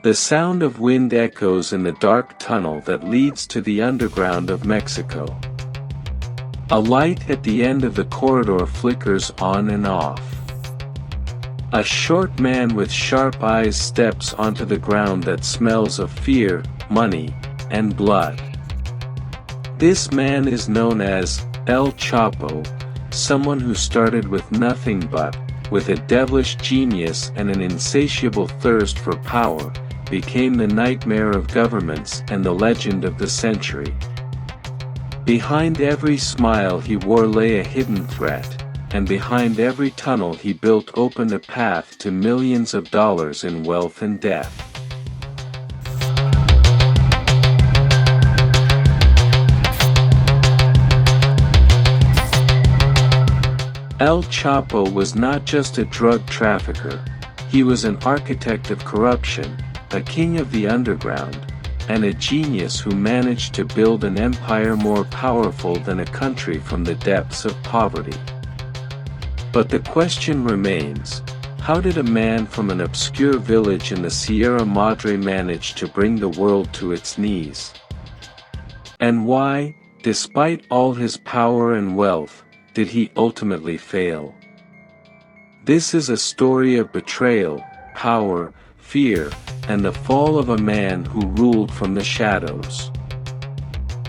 The sound of wind echoes in the dark tunnel that leads to the underground of Mexico. A light at the end of the corridor flickers on and off. A short man with sharp eyes steps onto the ground that smells of fear, money, and blood. This man is known as El Chapo, someone who started with nothing but, with a devilish genius and an insatiable thirst for power, became the nightmare of governments and the legend of the century. Behind every smile he wore lay a hidden threat, and behind every tunnel he built opened a path to millions of dollars in wealth and death. El Chapo was not just a drug trafficker, he was an architect of corruption, a king of the underground, and a genius who managed to build an empire more powerful than a country from the depths of poverty. But the question remains, how did a man from an obscure village in the Sierra Madre manage to bring the world to its knees? And why, despite all his power and wealth, did he ultimately fail? This is a story of betrayal, power, fear, and the fall of a man who ruled from the shadows.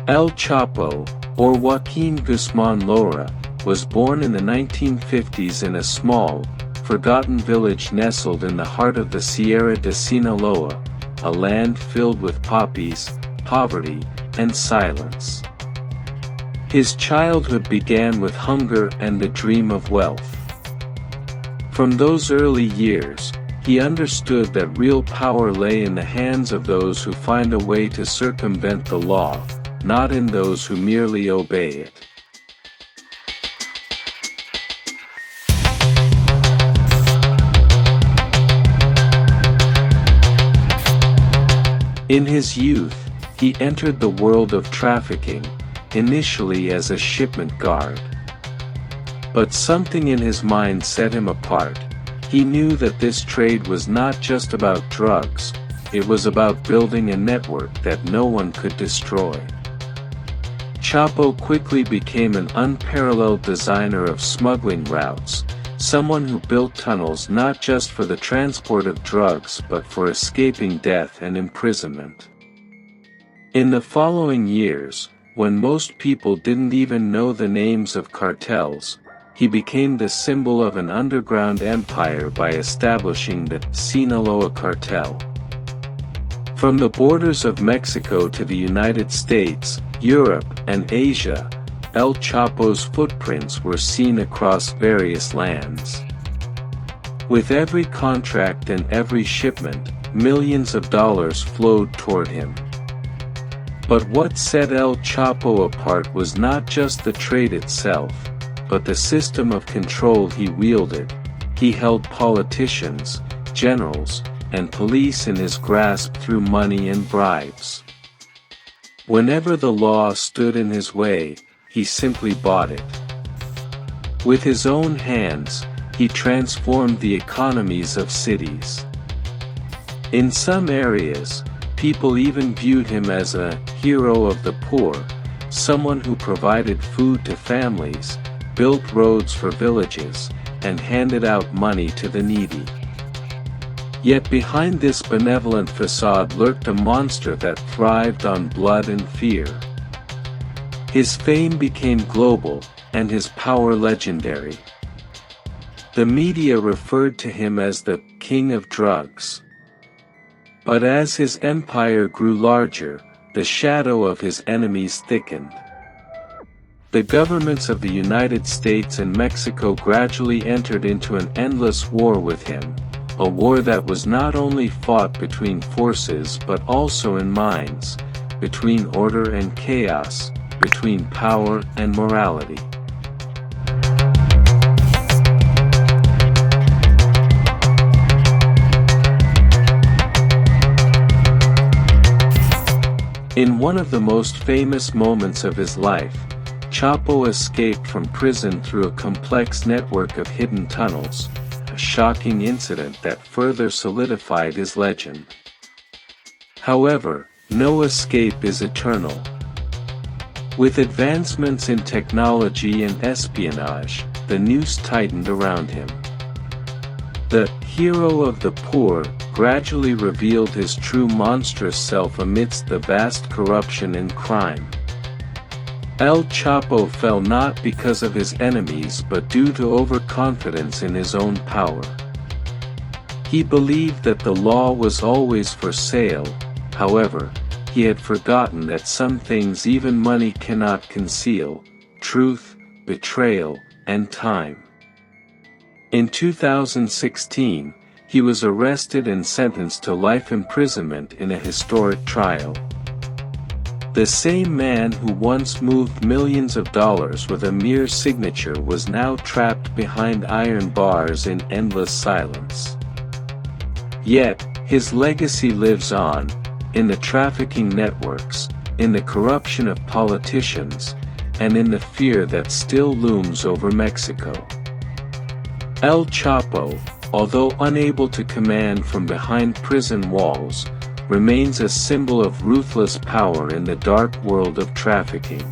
El Chapo, or Joaquin Guzman Lora, was born in the 1950s in a small, forgotten village nestled in the heart of the Sierra de Sinaloa, a land filled with poppies, poverty, and silence. His childhood began with hunger and the dream of wealth. From those early years, he understood that real power lay in the hands of those who find a way to circumvent the law, not in those who merely obey it. In his youth, he entered the world of trafficking, initially as a shipment guard. But something in his mind set him apart. He knew that this trade was not just about drugs, it was about building a network that no one could destroy. Chapo quickly became an unparalleled designer of smuggling routes, someone who built tunnels not just for the transport of drugs but for escaping death and imprisonment. In the following years, when most people didn't even know the names of cartels, he became the symbol of an underground empire by establishing the Sinaloa Cartel. From the borders of Mexico to the United States, Europe, and Asia, El Chapo's footprints were seen across various lands. With every contract and every shipment, millions of dollars flowed toward him. But what set El Chapo apart was not just the trade itself, but the system of control he wielded. He held politicians, generals, and police in his grasp through money and bribes. Whenever the law stood in his way, he simply bought it. With his own hands, he transformed the economies of cities. In some areas, people even viewed him as a hero of the poor, someone who provided food to families, built roads for villages, and handed out money to the needy. Yet behind this benevolent facade lurked a monster that thrived on blood and fear. His fame became global, and his power legendary. The media referred to him as the king of drugs. But as his empire grew larger, the shadow of his enemies thickened. The governments of the United States and Mexico gradually entered into an endless war with him, a war that was not only fought between forces but also in minds, between order and chaos, between power and morality. In one of the most famous moments of his life, Chapo escaped from prison through a complex network of hidden tunnels, a shocking incident that further solidified his legend. However, no escape is eternal. With advancements in technology and espionage, the noose tightened around him. The hero of the poor gradually revealed his true monstrous self amidst the vast corruption and crime. El Chapo fell not because of his enemies but due to overconfidence in his own power. He believed that the law was always for sale. However, he had forgotten that some things even money cannot conceal: truth, betrayal, and time. In 2016, he was arrested and sentenced to life imprisonment in a historic trial. The same man who once moved millions of dollars with a mere signature was now trapped behind iron bars in endless silence. Yet, his legacy lives on, in the trafficking networks, in the corruption of politicians, and in the fear that still looms over Mexico. El Chapo, although unable to command from behind prison walls, remains a symbol of ruthless power in the dark world of trafficking.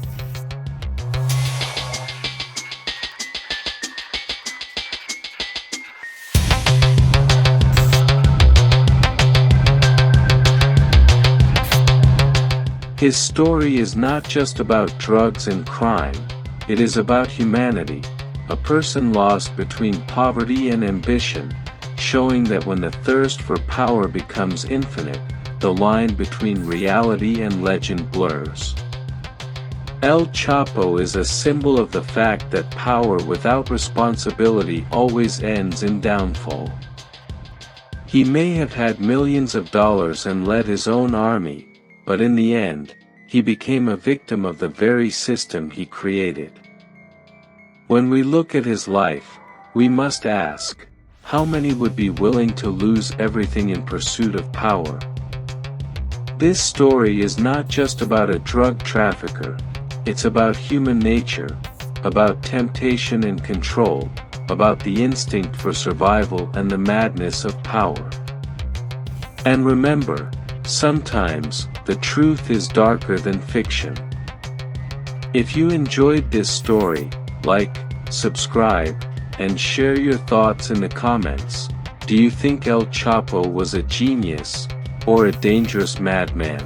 His story is not just about drugs and crime, it is about humanity, a person lost between poverty and ambition, showing that when the thirst for power becomes infinite, the line between reality and legend blurs. El Chapo is a symbol of the fact that power without responsibility always ends in downfall. He may have had millions of dollars and led his own army, but in the end, he became a victim of the very system he created. When we look at his life, we must ask, how many would be willing to lose everything in pursuit of power? This story is not just about a drug trafficker, it's about human nature, about temptation and control, about the instinct for survival and the madness of power. And remember, sometimes, the truth is darker than fiction. If you enjoyed this story, like, subscribe, and share your thoughts in the comments. Do you think El Chapo was a genius, or a dangerous madman?